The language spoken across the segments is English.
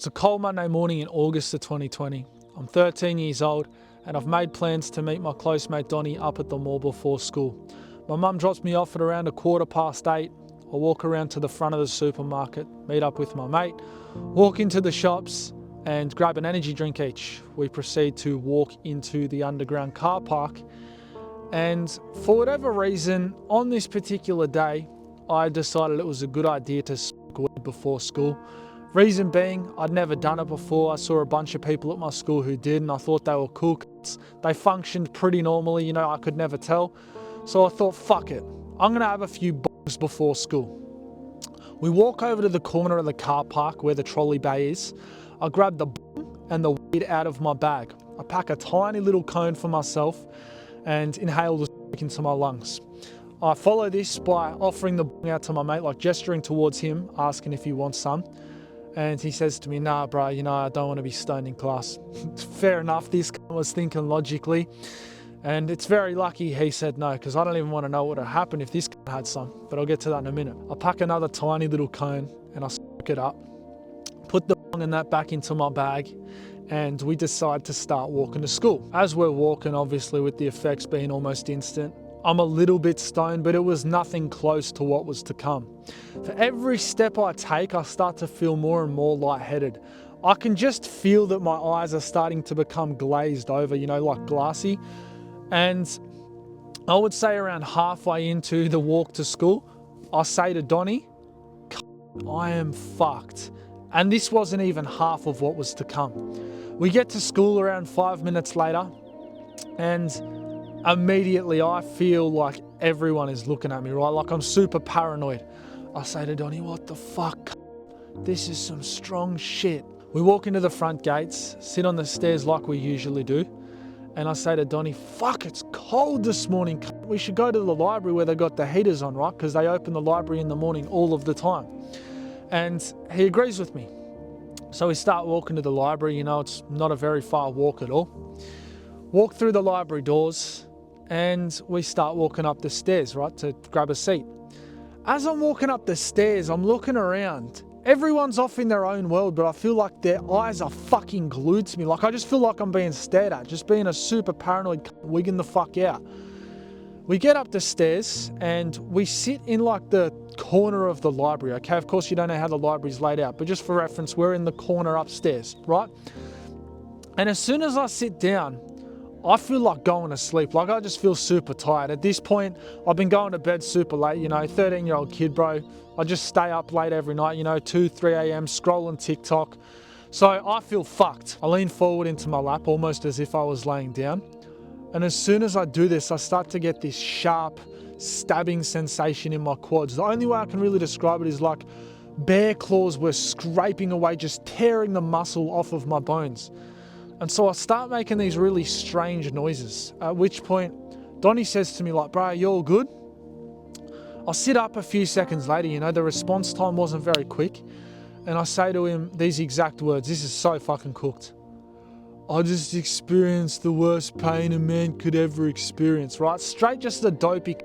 It's a cold Monday morning in August of 2020. I'm 13 years old and I've made plans to meet my close mate Donnie up at the mall before school. My mum drops me off at around 8:15. I walk around to the front of the supermarket, meet up with my mate, walk into the shops and grab an energy drink each. We proceed to walk into the underground car park, and for whatever reason, on this particular day, I decided it was a good idea to smoke weed before school. Reason being, I'd never done it before. I saw a bunch of people at my school who did, and I thought they were cool kids. They functioned pretty normally, I could never tell. So I thought, fuck it, I'm gonna have a few bongs before school. We walk over to the corner of the car park where the trolley bay is. I grab the bong and the weed out of my bag. I pack a tiny little cone for myself and inhale the smoke into my lungs. I follow this by offering the bong out to my mate, like gesturing towards him, asking if he wants some. And he says to me, nah, bro, I don't want to be stoned in class. Fair enough, this was thinking logically. And it's very lucky he said no, because I don't even want to know what would have happened if this had some, but I'll get to that in a minute. I pack another tiny little cone and I smoke it up, put the bong and that back into my bag, and we decide to start walking to school. As we're walking, obviously with the effects being almost instant, I'm a little bit stoned, but it was nothing close to what was to come. For every step I take, I start to feel more and more lightheaded. I can just feel that my eyes are starting to become glazed over, like glassy. And I would say around halfway into the walk to school, I say to Donnie, I am fucked. And this wasn't even half of what was to come. We get to school around 5 minutes later, and immediately I feel like everyone is looking at me, right? Like I'm super paranoid. I say to Donnie, what the fuck? This is some strong shit. We walk into the front gates, sit on the stairs like we usually do. And I say to Donnie, fuck, it's cold this morning. We should go to the library where they got the heaters on, right? Because they open the library in the morning all of the time. And he agrees with me. So we start walking to the library. It's not a very far walk at all. Walk through the library doors and we start walking up the stairs, right, to grab a seat. As I'm walking up the stairs, I'm looking around. Everyone's off in their own world, but I feel like their eyes are fucking glued to me. Like I just feel like I'm being stared at, just being a super paranoid wigging the fuck out. We get up the stairs and we sit in like the corner of the library, okay? Of course you don't know how the library's laid out, but just for reference, we're in the corner upstairs, right? And as soon as I sit down, I feel like going to sleep. Like I just feel super tired. At this point, I've been going to bed super late, 13-year-old kid, bro. I just stay up late every night, 2, 3 a.m. scrolling TikTok. So I feel fucked. I lean forward into my lap almost as if I was laying down. And as soon as I do this, I start to get this sharp stabbing sensation in my quads. The only way I can really describe it is like bare claws were scraping away, just tearing the muscle off of my bones. And so I start making these really strange noises, at which point Donnie says to me like, bro, you all good? I sit up a few seconds later, the response time wasn't very quick. And I say to him these exact words. This is so fucking cooked. I just experienced the worst pain a man could ever experience, right? Straight just a dopey.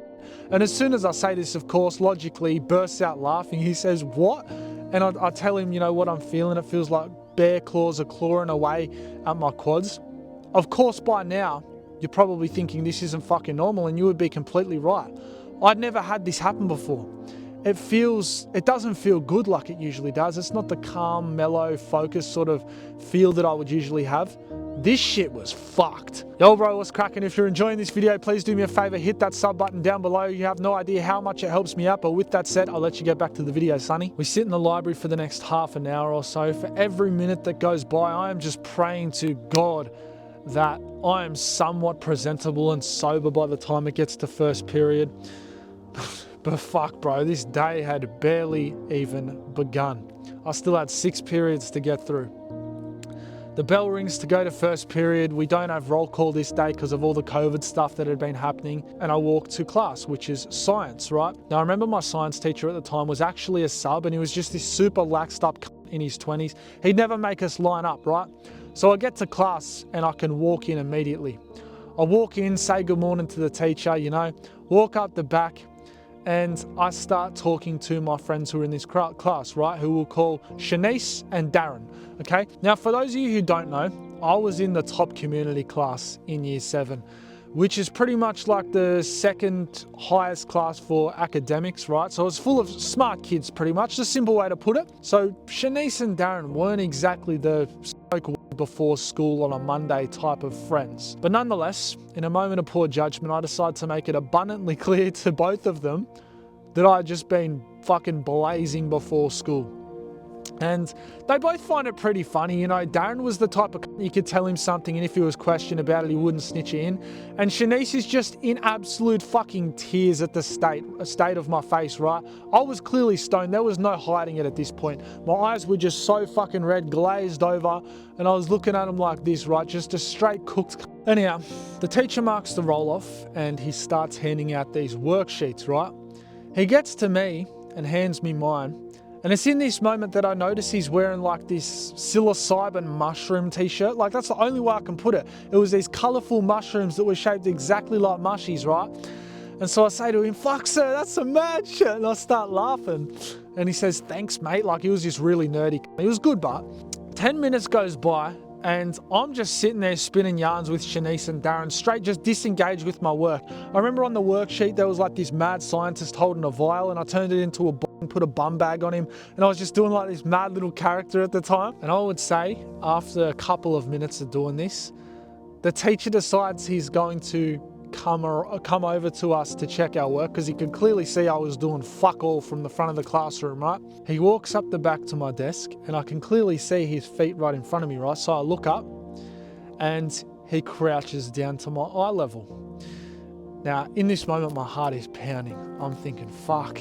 And as soon as I say this, of course, logically, he bursts out laughing. He says, what? And I tell him, what I'm feeling. It feels like bare claws are clawing away at my quads. Of course, by now, you're probably thinking this isn't fucking normal, and you would be completely right. I'd never had this happen before. It doesn't feel good like it usually does. It's not the calm, mellow, focused sort of feel that I would usually have. This shit was fucked. Yo, bro, what's cracking? If you're enjoying this video, please do me a favor, hit that sub button down below. You have no idea how much it helps me out, but with that said, I'll let you get back to the video, sonny. We sit in the library for the next half an hour or so. For every minute that goes by, I am just praying to God that I am somewhat presentable and sober by the time it gets to first period. But fuck, bro, this day had barely even begun. I still had 6 periods to get through. The bell rings to go to first period. We don't have roll call this day because of all the COVID stuff that had been happening. And I walk to class, which is science, right? Now, I remember my science teacher at the time was actually a sub, and he was just this super laxed up in his 20s. He'd never make us line up, right? So I get to class and I can walk in immediately. I walk in, say good morning to the teacher, walk up the back, and I start talking to my friends who are in this class, right, who we'll call Shanice and Darren, okay? Now, for those of you who don't know, I was in the top community class in year 7, which is pretty much like the second highest class for academics, right? So it's full of smart kids, pretty much, the simple way to put it. So Shanice and Darren weren't exactly the smoke before school on a Monday type of friends. But nonetheless, in a moment of poor judgment, I decided to make it abundantly clear to both of them that I had just been fucking blazing before school. And they both find it pretty funny. You know, Darren was the type of you could tell him something and if he was questioned about it, he wouldn't snitch it in. And Shanice is just in absolute fucking tears at the state of my face, right? I was clearly stoned. There was no hiding it at this point. My eyes were just so fucking red, glazed over, and I was looking at him like this, right? Just a straight cooked. Anyhow, the teacher marks the roll off and he starts handing out these worksheets, right? He gets to me and hands me mine. And it's in this moment that I notice he's wearing like this psilocybin mushroom t-shirt. Like that's the only way I can put it. It was these colourful mushrooms that were shaped exactly like mushies, right? And so I say to him, "Fuck sir, that's some mad shit." And I start laughing. And he says, "Thanks mate." Like he was just really nerdy. He was good, but 10 minutes goes by and I'm just sitting there spinning yarns with Shanice and Darren, straight just disengaged with my work. I remember on the worksheet there was like this mad scientist holding a vial and I turned it into a and put a bum bag on him, and I was just doing like this mad little character at the time. And I would say after a couple of minutes of doing this, the teacher decides he's going to come over to us to check our work because he could clearly see I was doing fuck all from the front of the classroom, right? He walks up the back to my desk and I can clearly see his feet right in front of me, right? So I look up and he crouches down to my eye level. Now, in this moment, my heart is pounding. I'm thinking, fuck,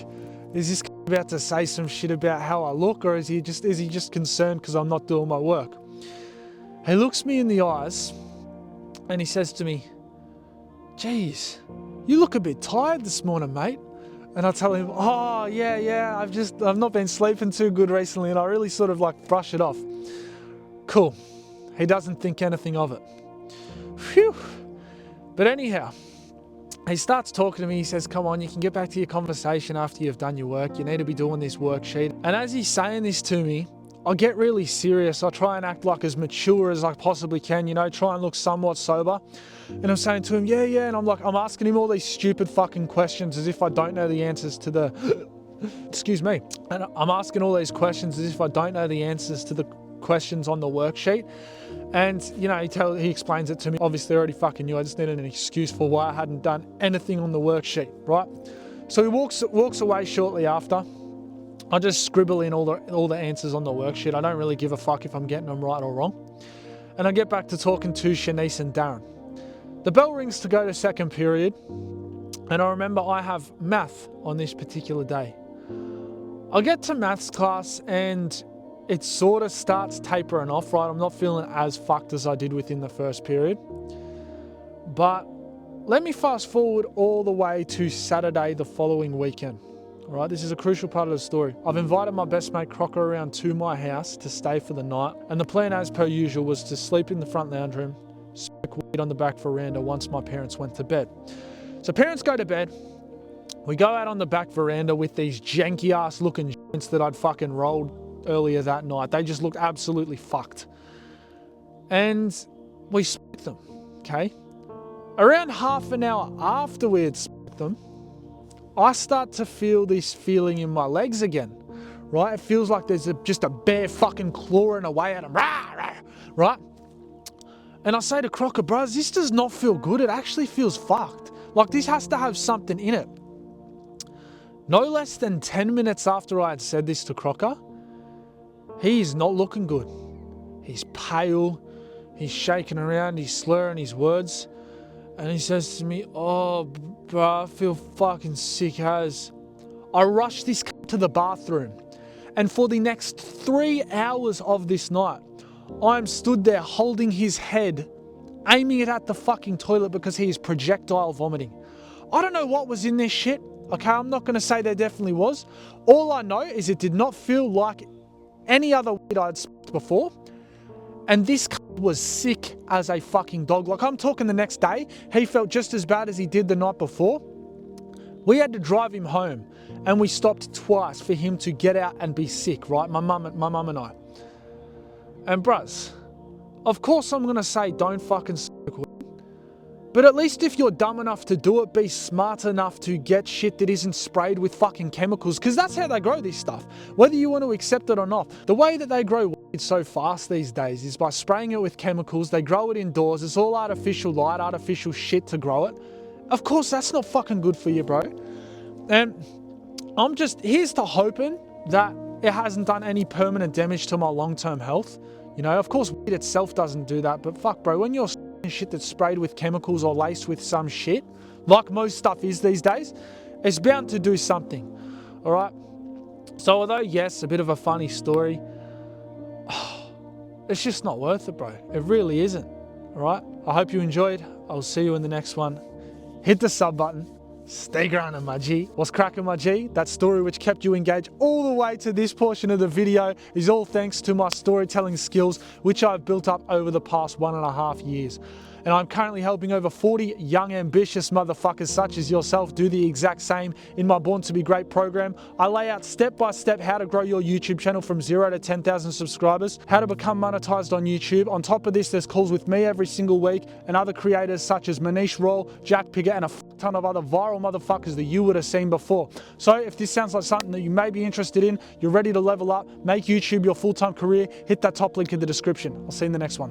is this about to say some shit about how I look, or is he just concerned because I'm not doing my work? He looks me in the eyes and he says to me, "Geez, you look a bit tired this morning, mate." And I tell him, "Oh, yeah, I've not been sleeping too good recently," and I really sort of like brush it off. Cool. He doesn't think anything of it. Phew. But anyhow, he starts talking to me. He says, "Come on, you can get back to your conversation after you've done your work. You need to be doing this worksheet." And as he's saying this to me, I get really serious. I try and act like as mature as I possibly can, you know, try and look somewhat sober. And I'm saying to him, yeah. And I'm asking him all these stupid fucking questions as if I don't know the answers to the, excuse me. And I'm asking all these questions as if I don't know the answers to the questions on the worksheet. And, you know, he explains it to me. Obviously, I already fucking knew. I just needed an excuse for why I hadn't done anything on the worksheet, right? So he walks away shortly after. I just scribble in all the answers on the worksheet. I don't really give a fuck if I'm getting them right or wrong. And I get back to talking to Shanice and Darren. The bell rings to go to second period. And I remember I have math on this particular day. I get to maths class and it sort of starts tapering off, right? I'm not feeling as fucked as I did within the first period. But let me fast forward all the way to Saturday the following weekend. All right, this is a crucial part of the story. I've invited my best mate Crocker around to my house to stay for the night. And the plan, as per usual, was to sleep in the front lounge room, smoke weed on the back veranda once my parents went to bed. So parents go to bed. We go out on the back veranda with these janky ass looking joints that I'd fucking rolled earlier that night. They just looked absolutely fucked. And we smoked them, okay? Around half an hour after we had smoked them, I start to feel this feeling in my legs again, right? It feels like there's just a bear fucking clawing away at them, right? And I say to Crocker, bros, this does not feel good. It actually feels fucked. Like this has to have something in it. No less than 10 minutes after I had said this to Crocker, he is not looking good. He's pale, he's shaking around, he's slurring his words. And he says to me, "Oh, bro, I feel fucking sick as." I rush this to the bathroom. And for the next 3 hours of this night, I'm stood there holding his head, aiming it at the fucking toilet because he is projectile vomiting. I don't know what was in this shit. Okay, I'm not going to say there definitely was. All I know is it did not feel like any other weed I'd smoked before. And this was sick as a fucking dog. Like I'm talking the next day, he felt just as bad as he did the night before. We had to drive him home, and we stopped twice for him to get out and be sick, right? My mum and I. And bruhs, of course I'm gonna say don't fucking smoke weed. But at least if you're dumb enough to do it, be smart enough to get shit that isn't sprayed with fucking chemicals, because that's how they grow this stuff, whether you want to accept it or not. The way that they grow weed so fast these days is by spraying it with chemicals. They grow it indoors. It's all artificial light, artificial shit to grow it. Of course, that's not fucking good for you, bro. And here's to hoping that it hasn't done any permanent damage to my long-term health. You know, of course, weed itself doesn't do that, but fuck, bro, when you're shit that's sprayed with chemicals or laced with some shit, like most stuff is these days, it's bound to do something, all right? So although, yes, a bit of a funny story, it's just not worth it, bro. It really isn't, all right? I hope you enjoyed. I'll see you in the next one. Hit the sub button. Stay grinding, my G. What's cracking, my G? That story which kept you engaged all the way to this portion of the video is all thanks to my storytelling skills, which I've built up over the past 1.5 years. And I'm currently helping over 40 young, ambitious motherfuckers such as yourself do the exact same in my Born to Be Great program. I lay out step-by-step how to grow your YouTube channel from 0 to 10,000 subscribers, how to become monetized on YouTube. On top of this, there's calls with me every single week and other creators such as Manish Roll, Jack Piggott, and a ton of other viral motherfuckers that you would have seen before. So if this sounds like something that you may be interested in, you're ready to level up, make YouTube your full-time career, hit that top link in the description. I'll see you in the next one.